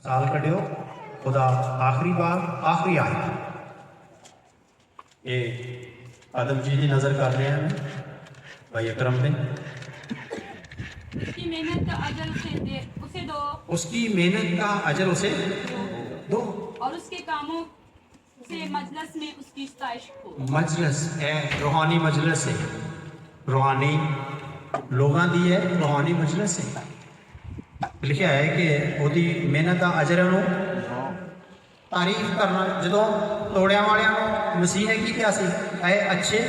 साल कढ़ियो खुदा आखिरी बार आखिरी आया। ये आदम जी की नज़र कर रहे हैं भाई अकरम ने। उसकी मेहनत का अजर उसे दो। उसकी मेहनत का अजर उसे दो और उसके कामों से मजलिस में उसकी सताइश हो। मजलिस है रूहानी मजलिस है, रूहानी लोगों की है, रूहानी मजलिस है। लिखा है कि ਉਹਦੀ ਮਿਹਨਤ ਦਾ ਅਜਰ ਨੂੰ ਤਾਰੀਫ ਕਰਨਾ। ਜਦੋਂ ਤੋੜਿਆਂ ਵਾਲਿਆਂ ਨੂੰ ਮਸੀਹ ਨੇ ਕੀ ਕਿਹਾ ਸੀ, ਐ ਅੱਛੇ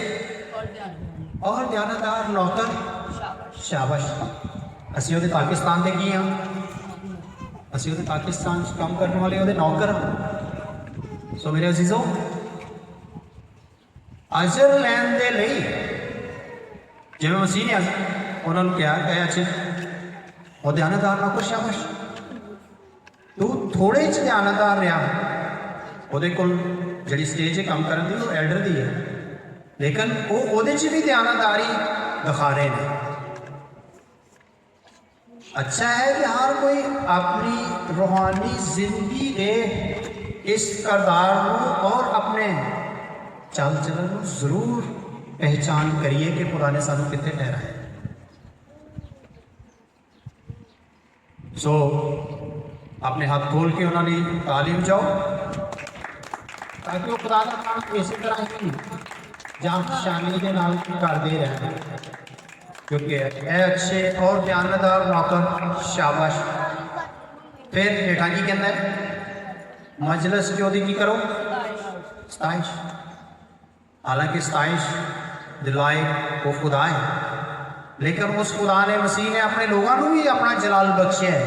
ਔਰ ਦਿਆਨਤਦਾਰ ਨੌਕਰ ਸ਼ਾਬਾਸ਼। ਅਸੀਂ ਉਹਦੇ ਪਾਕਿਸਤਾਨ ਦੇ ਕੀ ਹਾਂ, ਅਸੀਂ ਉਹਦੇ ਪਾਕਿਸਤਾਨ 'ਚ ਕੰਮ ਕਰਨ ਵਾਲੇ ਉਹਦੇ ਨੌਕਰ ਹਾਂ। ਸੋ ਮੇਰੇ ਅਜ਼ੀਜ਼ੋ, ਅਜਰ ਲੈਣ ਦੇ ਲਈ ਜਿਵੇਂ ਮਸੀਹ ਨੇ ਉਹਨਾਂ ਨੂੰ ਕਿਹਾ ਐ ਅੱਛੇ और ध्यानदार नौकर शाबाश। तू थोड़े च ध्यानदार रहा, ਉਹਦੇ ਕੋਲ ਜਿਹੜੀ ਸਟੇਜ 'ਤੇ ਕੰਮ ਕਰਨ ਦੀ ਉਹ ਐਲਡਰ ਦੀ ਹੈ, ਲੇਕਿਨ ਉਹ ਉਹਦੇ 'ਚ ਵੀ ध्यानदारी दिखा रहे हैं। अच्छा है कि हर कोई अपनी रूहानी जिंदगी के इस किरदार और अपने चल चलन जरूर पहचान करिए कि खुदा ने सानू कितने ठहराया। सो अपने हाथ खोल के उन्होंने तालीम जाओ ताकि वो खुदा का काम इस तरह ही जाम शानी के नाल करते रहें, क्योंकि अच्छे और ध्यानदार नौकर शाबाश। फिर हेठा की कहना है, मजलिस की ओदी की करो सताइश। हालांकि सताइश दिलाए वो खुदा है, लेकिन उस खुदा ने मसीह ने अपने लोगों को भी अपना जलाल बख्शिया है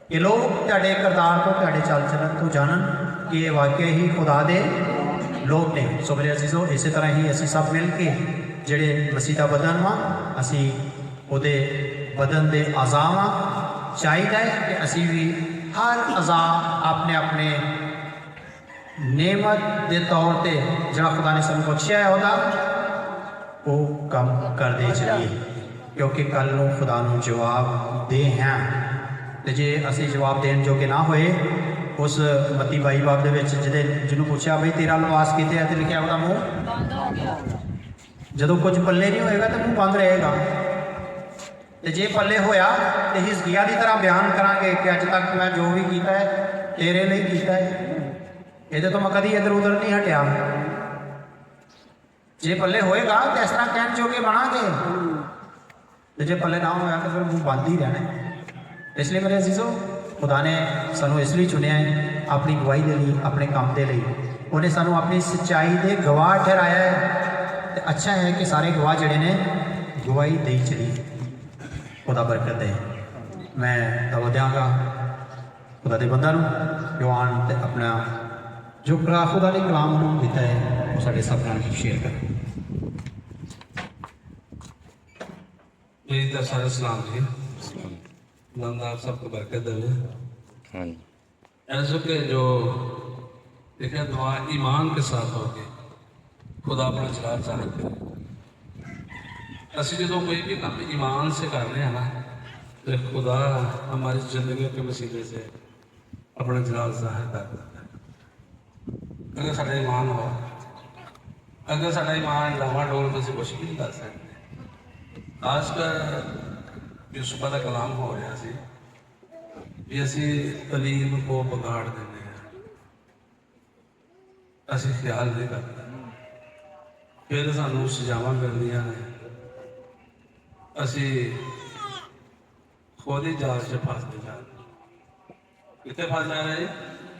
कि लोग तेरे किरदार को तेरे चल चलन तो जानन कि ये वाकई ही खुदा दे लोग ने। सो मेरे अजीजों, इस तरह ही असी सब मिल के ਜਿਹੜੇ ਮਸੀਹ ਦਾ ਬਦਨ ਵਾ, ਅਸੀਂ ਉਹਦੇ ਬਦਨ ਦੇ ਅਜ਼ਾ ਵਾ। ਚਾਹੀਦਾ ਹੈ ਕਿ ਅਸੀਂ ਵੀ ਹਰ ਅਜ਼ਾ ਆਪਣੇ ਆਪਣੇ ਨੇਮਤ ਦੇ ਤੌਰ ਤੇ ਜਿਹੜਾ ਖੁਦਾ ਨੇ ਸਾਨੂੰ ਬਖਸ਼ਿਆ ਹੈ ਉਹਦਾ ਉਹ ਕੰਮ ਕਰਦੇ ਚਲੀਏ, ਕਿਉਂਕਿ ਕੱਲ੍ਹ ਨੂੰ ਖੁਦਾ ਨੂੰ ਜਵਾਬ ਦੇ ਹਾਂ। ਤੇ ਜੇ ਅਸੀਂ ਜਵਾਬ ਦੇਣ ਜੋਗੇ ਨਾ ਹੋਏ, ਉਸ ਮੱਤੀ 22 ਬਾਬ ਦੇ ਵਿੱਚ ਜਿਹਨੂੰ ਪੁੱਛਿਆ ਬਈ ਤੇਰਾ ਲਿਬਾਸ ਕਿੱਥੇ ਹੈ, ਤੇ ਲਿਖਿਆ ਉਹਦਾ ਮੂੰਹ ਬੰਦ ਹੋ ਗਿਆ। ਜਦੋਂ ਕੁਝ ਪੱਲੇ ਨਹੀਂ ਹੋਏਗਾ ਤਾਂ ਮੂੰਹ ਬੰਦ ਰਹੇਗਾ। ਤੇ ਜੇ ਪੱਲੇ ਹੋਇਆ ਤੇ ਹਿਜ਼ਕੀਆ ਦੀ ਤਰ੍ਹਾਂ ਬਿਆਨ ਕਰਾਂਗੇ ਕਿ ਅੱਜ ਤੱਕ ਮੈਂ ਜੋ ਵੀ ਕੀਤਾ ਹੈ ਤੇਰੇ ਲਈ ਕੀਤਾ ਹੈ, ਇਹਦੇ ਤੋਂ ਮੈਂ ਕਦੀ ਇੱਧਰ ਉੱਧਰ ਨਹੀਂ ਹਟਿਆ। ਜੇ ਪੱਲੇ ਹੋਏਗਾ ਤਾਂ ਇਸ ਤਰ੍ਹਾਂ ਕਹਿਣ ਜੋਗੇ ਬਣਾਂਗੇ, ਤੇ ਜੇ ਪੱਲੇ ਨਾ ਹੋਇਆ ਤਾਂ ਫਿਰ ਮੂੰਹ ਬੰਦ ਹੀ ਰਹਿਣਾ। ਇਸ ਲਈ ਮੇਰੇ ਅਜ਼ੀਜ਼ੋ, खुदा ने सानू इसलिए चुनिया है अपनी गवाही के लिए, अपने काम के लिए। उन्हें सानू अपनी सच्चाई के गवाह ठहराया है। तो अच्छा है कि सारे गवाह जड़े ने गवाही दे चली। खुदा बरकत दे। मैं दवा देंगा खुदा के बंदा जो आन ते अपना जो खुदा ने कलाम उन्होंने दिता है वो साढ़े सब नाल शेयर कर। मेरी तरफ सारे सलाम जी। नंदा आप सबको बरकत देवे। ऐसे के जो देखा दुआ ईमान के साथ होके खुदा अपना जलाल जाहिर करे। असि जो कोई भी काम ईमान से कर रहे हैं ना, तो खुदा हमारी जिंदगी के वसीले से अपना जलाल जाहिर कर देता है। अगर साढ़ा ईमान हो, अगर साढ़ा ईमान लावा डोल तो कुछ भी नहीं कर सकते। आजकल जो सुबह का कलाम हो रहा सी भी असी तलीम को बिगाड़ देने हैं, असी ख्याल नहीं करते। फिर सानू सजावां मिलदियां ने, असी खुद ही जाल च फसते जा रहे। कितने फस जा रहे?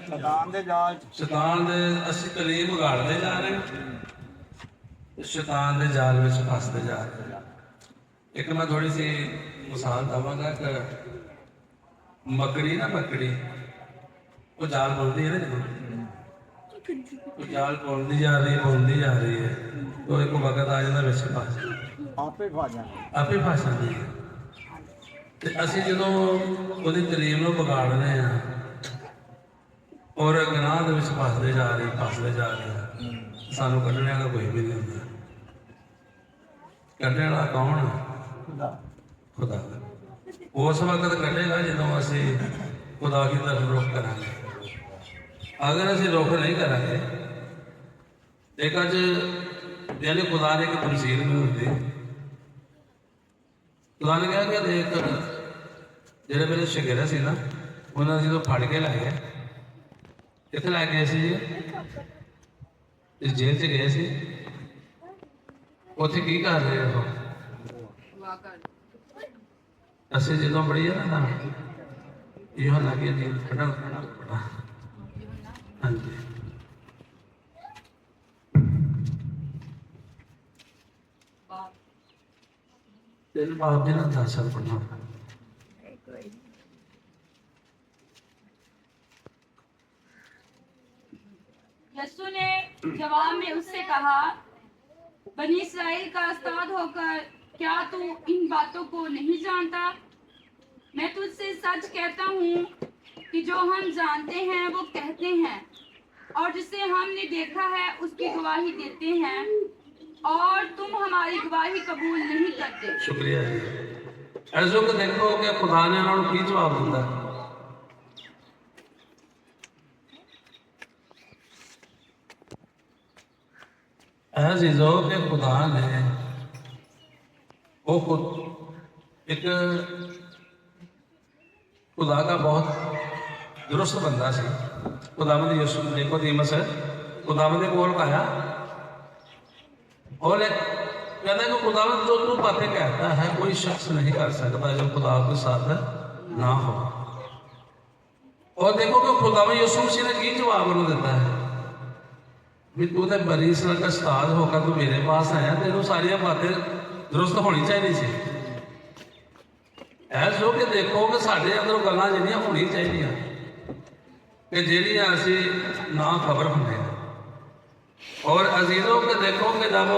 शैतान दे जाल च। शैतान दे असी तलीम बिगाड़ते जा रहे, शैतान दे जाल में फसते जा रहे। एक मैं थोड़ी सी मिसाल दवांगा कि मकड़ी ना, मकड़ी वो जाल बुनती है ना, जो जाल बुनती जा रही है तो एक वक्त आ जाता विच फस आपे फस जाती है। तो असी जो वो तलीम को बिगाड़ने हैं और गनाह के फसते जा रहे सानू कढ़ने वाला कोई भी नहीं होता। कढ़ने वाला कौन? खुदा। उस वक्त कटेगा जो असी खुदा की तरफ रुख करांगे। अगर असीं रुख नहीं करांगे, एक अज यानी खुदा ने एक तमसील में होती, खुदा ने कहा कि देख ਜਿਹੜੇ ਮੇਰੇ ਸ਼ਗਿਰਦ ਸੀ ਨਾ ਉਹਨਾਂ ਜਦੋਂ ਫੜ ਕੇ ਲੈ ਗਏ, ਕਿੱਥੇ ਲੈ ਗਏ ਸੀ? ਇਸ ਜੇਲ੍ਹ 'ਚ ਗਏ ਸੀ। ਉੱਥੇ ਕੀ ਕਰ ਰਹੇ ਹੋ? ਅਸੀਂ ਜਦੋਂ ਬੜੀ ਹੈ ਨਾ ਇਹ ਲੱਗੇ ਜੀ ਖੜਾ ਬੜਾ। ਹਾਂਜੀ ਤੇਰੇ ਬਾਪ ਦੇ ਨਾਲ 10 ਸਾਲ ਪੜ੍ਹਨਾ। यीशु ने जवाब में उससे कहा, बनी इस्राएल का उस्ताद होकर क्या तू इन बातों को नहीं जानता? मैं तुझसे सच कहता हूँ कि जो हम जानते हैं वो कहते हैं, और जिसे हमने देखा है उसकी गवाही देते हैं, और तुम हमारी गवाही कबूल नहीं करते। शुक्रिया जी। ऐसे को देखो कि खुदा ने उन्होंने की जवाब दिता। ऐसे कि खुदा ने वो खुद एक खुदा का बहुत दुरुस्त बंदा सी। खुदावंद यीशु निकोदेमुस खुदावंद के कोल आया और कहता है कि खुदावंद जो तू बातें कहता है कोई शख्स नहीं कर सकता जब खुदा के साथ ना हो। और देखो कि खुदावंद यीशु मसीह ने की जवाब उन्हें देता है भी तू तो बड़ी इस्राएल का उस्ताद होकर तू मेरे पास आया, तेरे सारिया बातें दुरुस्त होनी चाहिए सी। ऐसो कि देखो कि साढ़े अंदर गल्लां जिहड़ियां होनी चाहिए कि जिहड़ियां असीं ना खबर होंदे। और अजीजों के देखो कि जब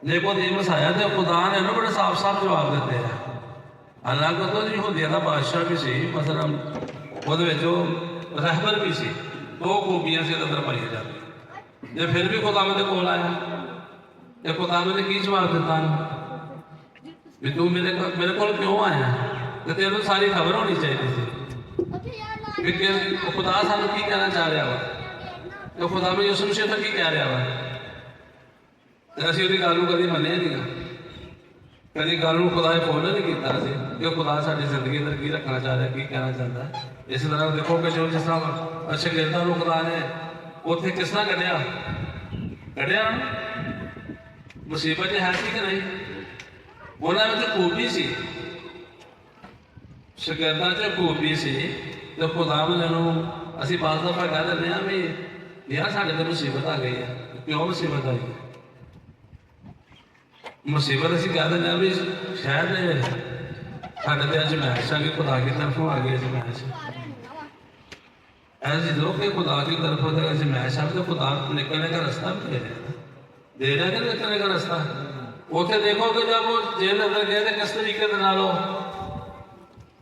निकोदेमुस आया तो खुदा ने उन्हें बड़े साफ साफ जवाब दिते हैं। हालांकि तो यहूदियों का बादशाह भी सी, मसलन वो रहबर भी सी, दो खूबियां से अंदर पाई जाती। जे फिर भी खुदावंद दे कोल आया तो खुदावंद ने की जवाब दिता भी तू मेरे को क्यों आया? तो तेरे सारी खबर होनी चाहिए थी कि खुदा सानू की कहना चाह रहा वा, तो खुदावंद यीशु मसीह तो की कह रहा वा। असीं उहदी गल नूं कदी मन्निया नहीं, कभी गल नूं खुदा ने फॉलो नहीं किया कि खुदा साडी जिंदगी अंदर की रखना चाह रहा, की कहना चाहता है। इस तरह देखो कि जो जिस तरह शगिर्दां नूं खुदा ने उत्थे किस तरह कढ़िया मुसीबत है सी कि नहीं? उन्होंने में खूबी सी, शगिर्दां च खूबी सी। तो खुदावंद नूं असीं बाज़ दफ़ा कह दिंदे हां भी यार साडे ते मुसीबत आ गई है। क्यों मुसीबत आई? मुसीबत असीं कह दिंदे हां भी शायद साडे ते अजमाइश आ गई, खुदा की तरफों आ गई अजमाइश। ऐसे लोग के खुदा की तरफ अजमाइश आ तो खुदा निकलने का रास्ता भी दे रहा है कि निकलने का रास्ता। उसे देखो कि जब वो जेल अंदर गए थे किस तरीके से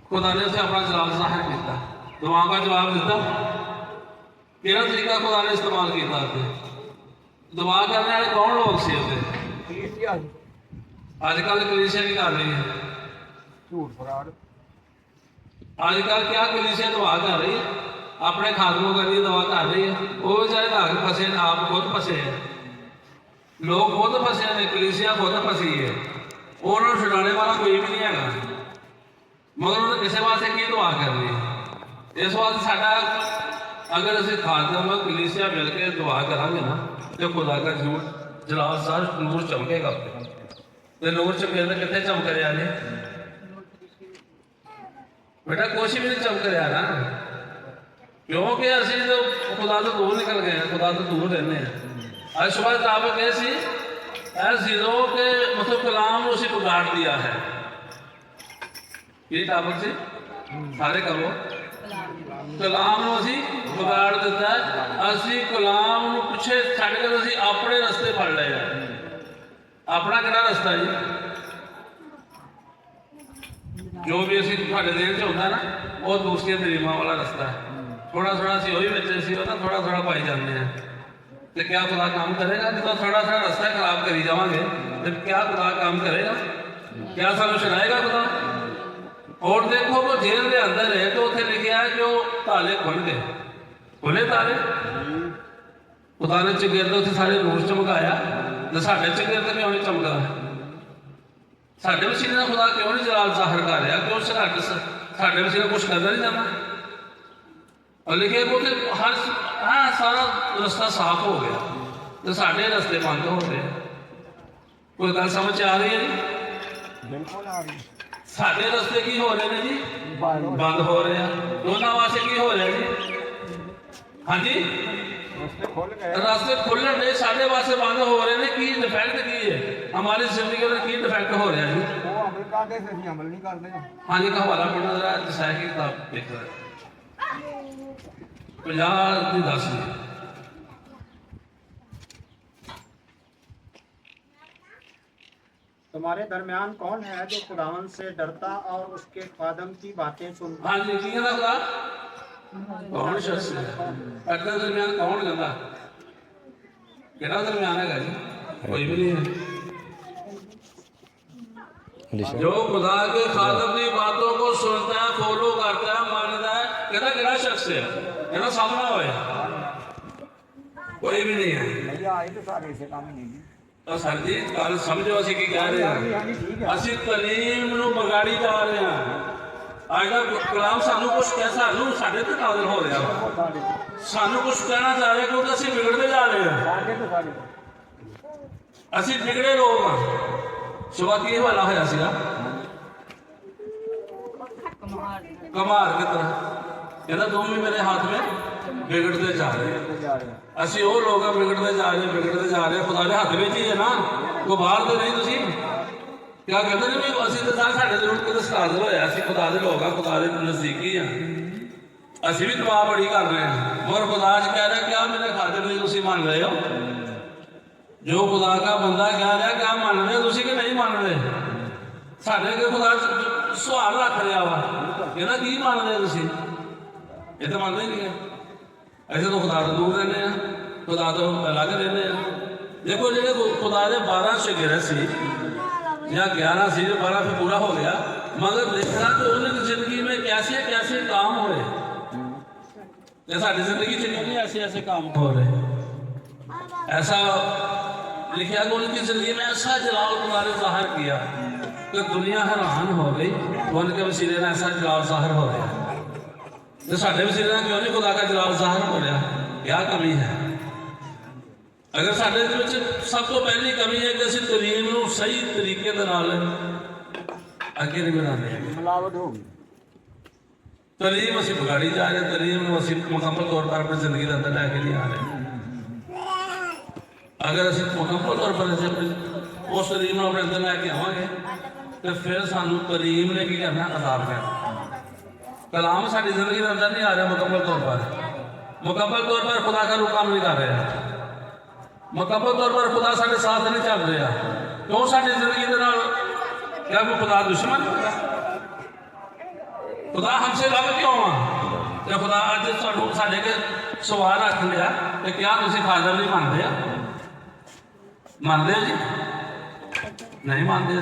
खुदा ने उसे अपना जवाब जाहिर किया, दुआ का जवाब दिता। केड़ा तरीका खुदा ने इस्तेमाल किया? दुआ करने वाले कौन लोग से अजकल कलीसिया की कर रही है झूठ फराड। अजकल क्या कलीसिया दुआ कर रही है? अपने खातमों के लिए दुआ कर रही है। वो बेचारे लाग फसे, आप खुद फसे हैं, लोग खुद फसे हैं, कलीसिया खुद फसी है। उन्होंने छुड़ाने वाला कोई भी नहीं है, मगर उन्होंने किसी वास्ते की दुआ करनी है। इस वास्ते साडा अगर असीं खातम कलीसिया मिल के दुआ करांगे ना तो खुदा का जरूर जलाल सार नूर चमकेगा। तो नूर चमके कितने चमक रहा है बेटा? कुछ भी नहीं चमक रहा ना, क्योंकि असीं तो खुदा तो दूर निकल गए हैं, खुदा तो दूर रहने हैं। आज सुबह किताब में सी चीज़ों के मतलब कलाम उसी बिगाड़ दिया है। ये टावर से सारे करो कलाम असी बिगाड़ दिता है। असी कलाम पिछे छड़ कर असी अपने रस्ते फड़ ले हैं। अपना किहड़ा रस्ता जी? जो भी असी तुहाडे दिल च होंदा ना वो दूसरी तरीमा वाला रस्ता है। थोड़ा थोड़ा असी वही बच्चे सी ना थोड़ा थोड़ा पाई जाते हैं। तो क्या खुदा काम करेगा? जो थोड़ा थोड़ा रास्ता खराब करी जावांगे तो क्या खुदा काम करेगा? क्या सानू छड़ाएगा खुदा? और देखो वो जेल के अंदर है तो उत्थे लिखा है कि वो ताले खुल गए, खुले ताले। खुदा ने चगिरद उत्थे सारे नूर चमकाया, तो साढ़े चगिरद क्यों नहीं चमकदा? साढ़े वसीले नाल खुदा क्यों नहीं जलाल जाहिर कर रहा? क्यों साढ़े वसीले कुछ करना नहीं जाना? और लिखे वो हर हाँ सारा रास्ता साफ हो गया, तो साढ़े रास्ते बंद हो गए। कोई गल समझ आ रही है जी? बिल्कुल आ रही। साढ़े रास्ते की हो रहे हैं जी? बंद हो रहे हैं। दोनों वास्ते की हो रहा है जी? हाँ जी, रास्ते खुल गए। रास्ते खुलने रहे, साढ़े वास्ते बंद हो रहे हैं। की डिफेक्ट की है हमारी जिंदगी में? की डिफेक्ट हो रहा है जी? वो अमल करते थे, असी अमल नहीं करते। हाँ जी, हवाला पढ़ना जरा दसाया की किताब देख रहा है 50 की 10 तुम्हारे दरमियान कौन है जो खुदावन से डरता और उसके खादम की बातें सुनता? हाँ जी, की कहना खुदा? कौन शख्स है? अगला दरमियान कौन कहता? केड़ा दरमियान है जी? कोई भी नहीं है। जो खुदा के खादम की बातों को सुनता है, फॉलो करता है, मानता है, कहता केड़ा शख्स है? कहता सामना होए कोई भी नहीं है। भैया आए तो सारे ऐसे काम ही नहीं जी। तो सर जी गल समझो असी की कह रहे हैं। असी तलीम नूं बगाड़ी जा रहे हैं। अज का कलाम सानू कुछ कह सानू साडे ते नाज़िल हो रहा है, सानू कुछ कहना चाह रहे क्योंकि असी बिगड़ते जा रहे हैं। असी बिगड़े लोग हाँ। सुबह की हवाला होया सीगा कमार की तरह, कहता तुम भी मेरे हाथ में बिगड़ते जा रहे हैं। असी वो लोग बिगड़ते जा रहे, बिगड़ते जा रहे। खुदा के हाथ में ही है ना, कोई बाहर तो नहीं। तुम क्या कहते नहीं भी असं तो साढ़े जरूर कितने सतादर होया, असं खुदा के लोग हाँ, खुदा के नजदीकी हाँ। असी भी दुआ बड़ी कर रहे हैं, मगर खुदा च कह रहा क्या मेरे खाते में तुम मान रहे हो? जो खुदा का बंदा कह रहा क्या मान रहे हो तुम कि नहीं मान रहे? साढ़े के खुदा सवाल रख रहा वा, कहना की मान रहे हो तुम? ये तो मानते ही नहीं है। ऐसे तो खुदा तो दूर रहने हैं, खुदा तो अलग रहने हैं। देखो जो खुदा के 12 शगिरद सी या 11 सी, 12 फिर पूरा हो गया, मगर देखना तो उनकी जिंदगी में कैसे कैसे काम हो रहे। साड़ी जिंदगी च नहीं ऐसे ऐसे काम हो रहे। ऐसा लिखा कि उनकी जिंदगी में ऐसा जलाल खुदा ने जाहिर किया कि दुनिया हैरान हो गई। उनके वसीले ने ऐसा जलाल जाहिर हो गया। तो साढ़े वसीले क्यों नहीं खुदा का जलाल जाहिर हो रहा? क्या कमी है? अगर साढ़े सब तो पहली कमी है कि असं तलीम को सही तरीके अगे नहीं बढ़ाते। मिलावट होगी। तलीम असी बिगाड़ी जा रहे, तलीम असी मुकम्मल तौर पर अपनी जिंदगी के अंदर लैके नहीं आ रहे। अगर असी मुकम्मल तौर पर उस तलीम अपने अंदर लैके आवेंगे तो फिर सानू तलीम ने की करना? अजाब करना। कलाम साड़ी जिंदगी के अंदर नहीं आ रहा मुकम्मल तौर पर। मुकम्मल तौर पर खुदा का रुकाम नहीं कर रहा, मुकम्मल तौर पर खुदा साढ़े साथ नहीं चल रहा। क्यों साड़ी जिंदगी के नाल? क्या कोई खुदा दुश्मन? खुदा हमसे लग क्यों आ? तो खुदा अज साढ़े के सवाल रख लिया कि क्या तुम फादर नहीं मानते? मानते जी? नहीं मानते।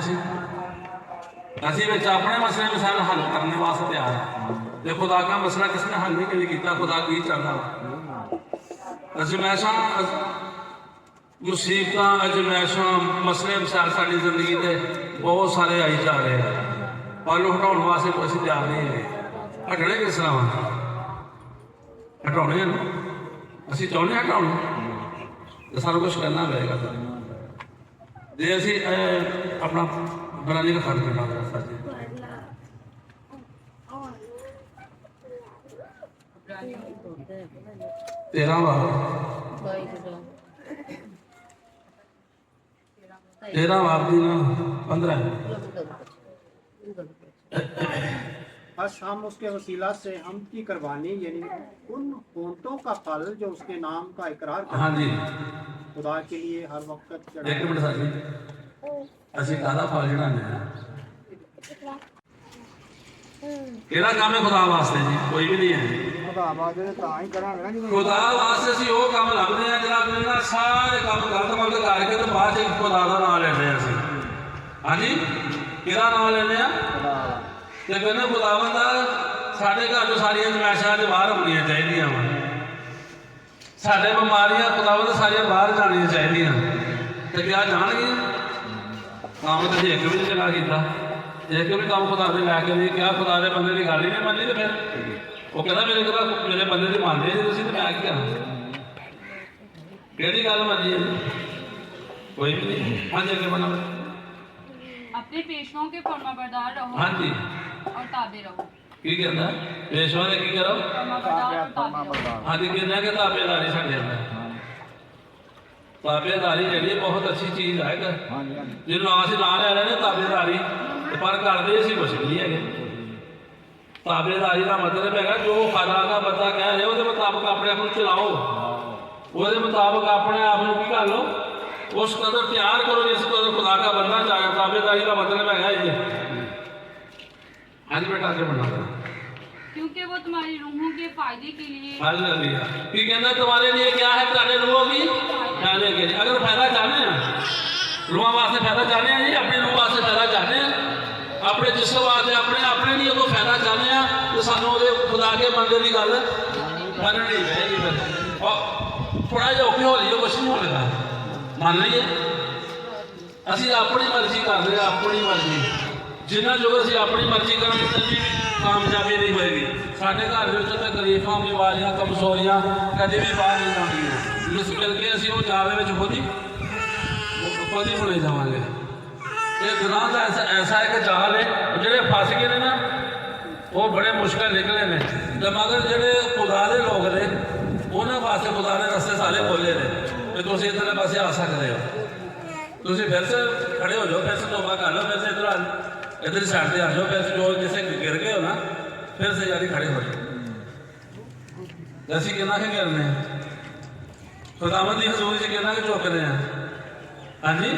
असी अपने मसले मिसाल हल करने वास्ते तैयार हैं। जो खुदा का मसला किसने हल नहीं कभी किया, खुदा की चलना अजमैशा मुसीबत अजमैशा मसले मिसाल साड़ी जिंदगी के बहुत सारे आई जा रहे हैं, पर हटाने वास्ते असीं तैयार नहीं है। हटने किस तरह हटाने हैं? असीं चाहते हटाने तो सारा कुछ करना पड़ेगा। जे असीं अपना बनाने का खर्च करना पड़ेगा। 13 बार 13 बार 15 बस हम उसके वसीला से हम की कुर्बानी यानी उन होंठों का फल जो उसके नाम का इकरार करते हाँ जी, खुदा के लिए हर वक्त एक मिनट सर जी, असीं काहदा फल चढ़ाने हैं? केड़ा काम है खुदा वास्ते जी? कोई भी नहीं है। खुदा वास्ते तां ही करांगे ना जी। खुदा वास्ते असीं वो काम लभदे हैं जनाब ना, सारे काम गलत मलत करके तो बाद खुदा का नाम लेने असीं। हाँ जी, केड़ा नाम लेने? ਤੇ ਕਹਿੰਦਾ ਖੁਦਾਵੰਦ ਸਾਡੇ ਘਰ ਤੋਂ ਸਾਰੀਆਂ ਜਮੈਸ਼ਾਂ ਦੇ ਬਾਹਰ ਹੋਣੀਆਂ ਚਾਹੀਦੀਆਂ ਵਾ, ਸਾਡੇ ਬਿਮਾਰੀਆਂ ਖੁਦਾਵੰਦ ਸਾਰੀਆਂ ਬਾਹਰ ਜਾਣੀਆਂ ਚਾਹੀਦੀਆਂ। ਤੇ ਕਿਆ ਜਾਣਗੀਆਂ? ਕੰਮ ਤੇ ਇੱਕ ਵੀ ਨਹੀਂ ਚੰਗਾ ਕੀਤਾ, ਇੱਕ ਵੀ ਕੰਮ ਖੁਦਾ ਦੇ ਲੈ ਕੇ ਨਹੀਂ ਕਿਹਾ, ਖੁਦਾ ਦੇ ਬੰਦੇ ਦੀ ਗੱਲ ਹੀ ਨਹੀਂ ਮੰਨੀ। ਤੇ ਫਿਰ ਉਹ ਕਹਿੰਦਾ ਮੇਰੇ ਬੰਦੇ ਦੀ ਮੰਨਦੇ ਨਹੀਂ ਤੁਸੀਂ, ਤੇ ਮੈਂ ਕੀ ਕਰਾਂ? ਕਿਹੜੀ ਗੱਲ ਮੰਨੀ ਹੈ ਜੀ? ਕੋਈ ਵੀ ਨਹੀਂ। ਹਾਂਜੀ ਅੱਗੇ ਬਣਾ। अपने पेशवाओं के फरमाबरदार रहो हाँ जी और ताबे रहो। की कहता पेशवा ने की करो फरमाबरदार और ताबे रहो। हाँ जी कहना कि ताबेदारी साढ़े अंदर ताबेदारी जी बहुत अच्छी चीज़ है जिन्होंने असं ना ले रहे ताबेदारी पर करते असं कुछ नहीं है। ताबेदारी का मतलब है जो खुदा का बंदा कह रहे वो मुताबिक अपने आप को चलाओ, वो मुताबिक अपने आप को कर लो, उस कदर तैयार करो जिस कदर खुदा का बनना चाहे। ताबेदारी का मतलब है ये। हाँ जी बेटा आगे बढ़ना क्योंकि वो तुम्हारी रूहों के फायदे के लिए कि कहना तुम्हारे लिए क्या है, तुम्हारे रूहों की फायदे के लिए। अगर फायदा चाहते हैं रूहों वास्ते फायदा चाहते हैं जी, अपनी रूह वास्ते फायदा चाहते हैं, अपने जिस्म वास्ते अपने लिए कोई फायदा चाहते हैं तो सानू खुदा के बंदे की गल मननी पड़ेगी। फिर और थोड़ा जिहा औखी हो रही है, कुछ नहीं हो रहा मान लीए असी अपनी मर्जी कर रहे हैं, अपनी मर्जी जिन्ना जो असी अपनी मर्जी करेंगे कभी कामयाबी नहीं होएगी। साढ़े घर तो तकलीफां बीमारियां कमजोरियां कभी भी बाहर नहीं जाएंगी, इस करके असी वो जाल में खुद ही बुले जावांगे। ये गुनाह का ऐसा एक जाल है जो फस गए ना वो बड़े मुश्किल निकले ने, तो मगर जो खुदा के लोग ने उन्होंने वास्ते खुदा ने रस्ते सारे खोले ने कि तुम इधर पासे आ सकते हो। तुम फिर से खड़े हो जाओ, फिर से तोबा कर लो, फिर से इधर साइड से आ जाओ, फिर से जो जिसे गिर गए हो ना फिर से जारी खड़े हो जाओ। असं कहना कि करने खुदावंद की हजूरी से कहना कि चुकने हैं। हाँ जी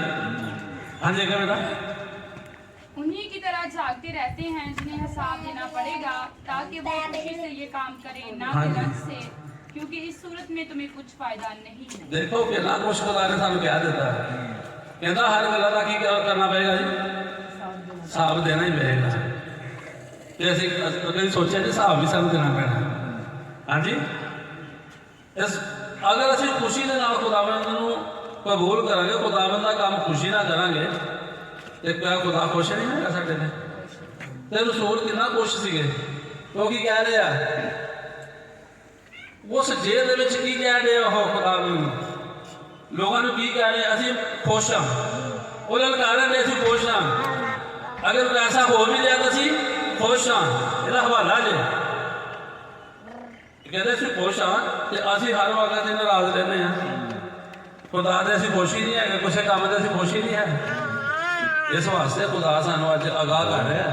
हाँ जी क्या बेटा? उन्हीं की तरह जागते रहते हैं जिन्हें हिसाब देना पड़ेगा, ताकि वो खुशी से ये काम करें ना कि रंज से, क्योंकि इस सूरत में तुम्हें कुछ फायदा नहीं है। देखो कहना कुछ खुदा ने सानू कह देता है, कहता हर गल का की करना पड़ेगा जी, हिसाब देना ही पड़ेगा। तो असं कभी सोचा जी हिसाब भी सानू देना पैना। हाँ जी इस अगर असं खुशी के नाल खुदावंद नूं कबूल करांगे, खुदावंद का काम खुशी ना करांगे तो क्या खुदा खुश नहीं होगा साडे ते? ते रसूल कितना खुश सीगे, वो की कह रहे हैं उस जेल दे विच की कह रहे हो खुदा लोगों को की कह रहे असीं खुश हाँ, वो ललकार रहे असीं खुश हाँ, अगर पैसा हो भी जाए तो असीं खुश हाँ, इसका हवाला जे कहते असीं खुश हाँ तो असीं हर वक्त नाराज रहने हैं। खुदा दे असीं खुश ही नहीं है, किसी काम से असीं खुश ही नहीं है। इस वास्ते खुदा सानू अज आगाह कर रहा है,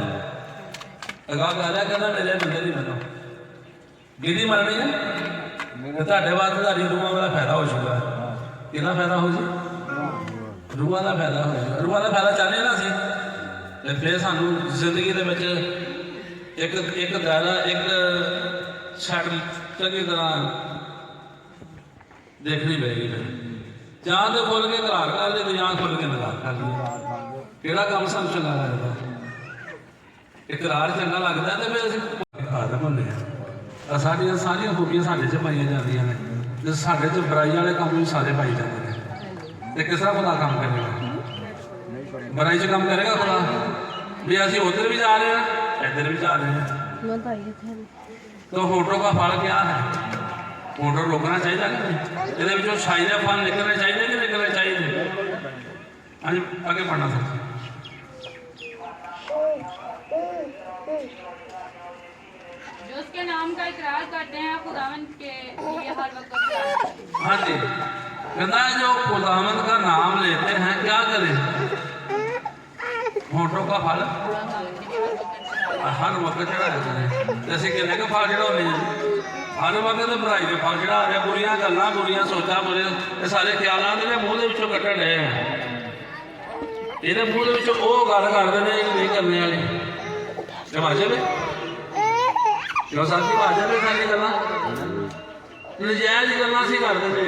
आगाह कर रहा कहना मेरे बंदे नहीं मनो गिरी मरनी है तो ਤੁਹਾਡੇ ਵਾਸਤੇ ਤੁਹਾਡੀ रूहां का फायदा हो चुका है। कितना फायदा हो जी? रूहां का फायदा हो जाएगा। रूहां का फायदा चाहते हैं ना असीं ते फिर सानू जिंदगी दे विच एक दायरा एक छड़ चंगी तरह देखनी पड़ेगी। फिर जां तो खोल के घरार कर दे, जां खोल के नकार कर दे, किहड़ा काम सानू चंगा लगदा? इकरार चंगा लगदा तो फिर असीं खाद भुल्ले आ। साडियां सारियां खूबियां साडे च पाईयां जांदियां ने, ते साडे च बुराई वाले काम भी सारे पाई जाते हैं। तो किस तरह खुदा काम करेगा? बुराई च काम करेगा खुदा? भी असीं उधर भी जा रहे हैं इधर भी जा रहे हैं। तो फोटो का फल क्या है? फोटो रोकना चाहिए कि नहीं? ये छाई का फल निकलने चाहिए कि निकलने चाहिए? हाँ जी आगे बढ़ना था। जो उसके नाम का इकरार करते हैं खुदावंद के लिए हर वक्त। हाँ जी कहना है जो खुदावंद का नाम लेते हैं क्या करें? होठों का फल हर वक्त चढ़ाया करें। जैसे किन्ने के फल चढ़ाने हैं हर वक्त तो बुराई के फल चढ़ा रहे, बुरियां गल्लां बुरियां सोचां बुरे सारे ख्यालां ने मूँह दे विचों कट्टण रहे हैं। ये मूँह दे विचों वो गल करदे ने नहीं करने वाली वाजब है जो साथी वाजब है सारी गल्लां नजायज गल्लां असीं करदे ने।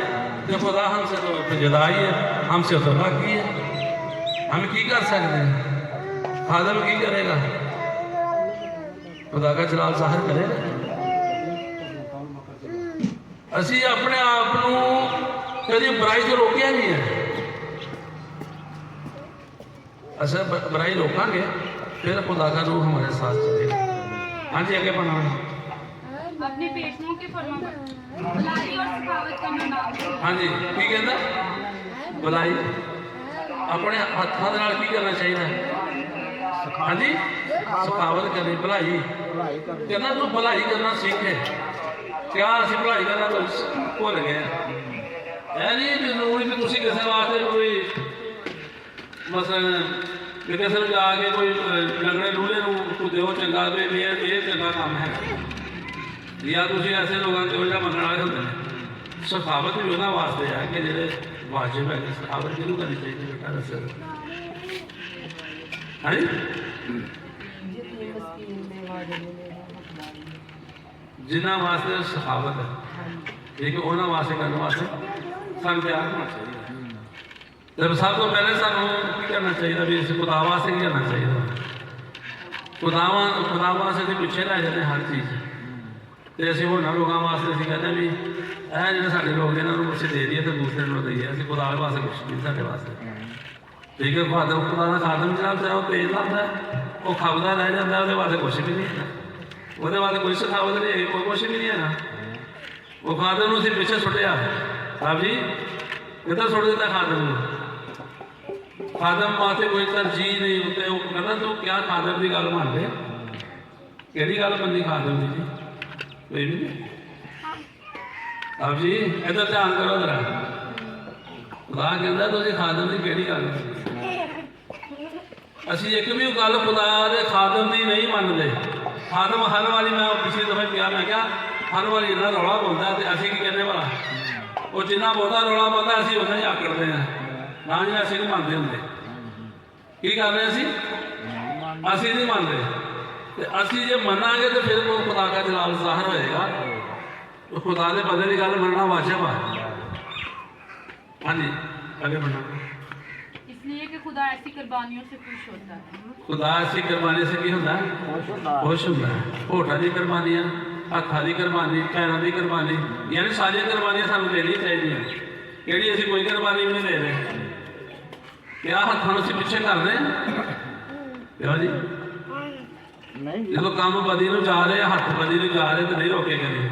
जो खुदा हमसे तो जुदा ही है, हमसे तो बाकी है, हम की कर सकते हैं? फादर की करेगा? खुदा का जलाल ज़ाहिर करे। ਅਸੀਂ ਆਪਣੇ ਆਪ ਨੂੰ ਕਦੀ ਬੁਰਾਈ ਤੋਂ ਰੋਕਿਆ ਨਹੀਂ ਹੈ। ਅਸੀਂ ਬੁਰਾਈ ਰੋਕਾਂਗੇ फिर खुदा का रूह हमारे साथ चलेगा। हाँ जी आगे पढ़ना है। अपने पेशों के फरमा भलाई और सखावत करना ना भूलें। हाँ जी की कहता भलाई अपने हथों के नाल की करना चाहिए। हाँ जी सखावत करनी भलाई कहना तू भलाई करना सीख। क्या असं भलाई करना तो भुल गए है नहीं जरूरी भी तुम किसी वास्ते कोई मसलन कि किसी को जाके कोई लंगड़े लूले को दो चंगा तो ये चंगा काम है या तुम ऐसे लोगों को जो मंगने वाले होंगे। सखावत भी उन्होंने वास्ते है कि जो वाजिब है सखावत किनू करनी चाहिए बेटा दस। हाँ जिन्होंने वास्ते सखावत है ठीक है उन्होंने वास्ते करने वास्ते सानू तैयार होना चाहिए। जब सब तो पहले सानू की करना चाहिए भी इस खुदा वास्ते की करना चाहिए। खुदा वास्ते तो पिछे रह जाते हर चीज़ तो असं होना लोगों वास्ते असं कहते भी यह जो साढ़े लोग इन्होंने कुछ दे दिए तो दूसरे को दईए असं खुदा वास्ते कुछ नहीं साढ़े वास्ते ठीक है। खादम खुदा का खादम जरा बेचारा तेज लाता है वो खबदा रह जाता है वो वास्ते कुछ भी नहीं है वो वास्ते कोई सखावत नहीं है कोई कुछ भी नहीं है ना। वो खादम को असं पिछे सुटिया साहब जी कितना सुट दिता खादम को। खादम वास्ते कोई तरजीह नहीं होते वो कहना तू क्या खादम की गल मान ले कि गल बनती खादम की जी कोई भी नहीं। आप जी इधर ध्यान करो जरा खुदा कहता तुम खादम की केड़ी गल असी एक भी गल खुदा के खादम की नहीं मानते। खादम हर वारी मैं पिछली दफे किया मैं क्या हर वारी इन्ना रौला पाता तो असी की कहने वाला वो जिन्ना बहुता रौला पाता असी उन्ना ही आकड़ते हैं ना जी असी नहीं मानते होंगे की कर रहे असी नहीं मानते असी जो मनांगे तो फिर वो खुदा का जलाल ज़ाहिर होएगा तो खुदा के बदले की गल मनना वाजिब है। हाँ जी आगे बढ़ना। इसलिए कि खुदा ऐसी कुर्बानियों से खुश होता है। खुदा ऐसी कुर्बानी से की होता है खुश होता है। होठा की कुर्बानियाँ हथा की कुर्बानी पैरों की कुर्बानी यानी सारी कुर्बानियाँ सानू देनी चाहिए कि असी कोई कुर्बानी भी नहीं दे रहे क्या हथों से पिछे कर रहे हैं जी जो काम बदी जा रहे हथ बदी जा रहे तो नहीं रोके करें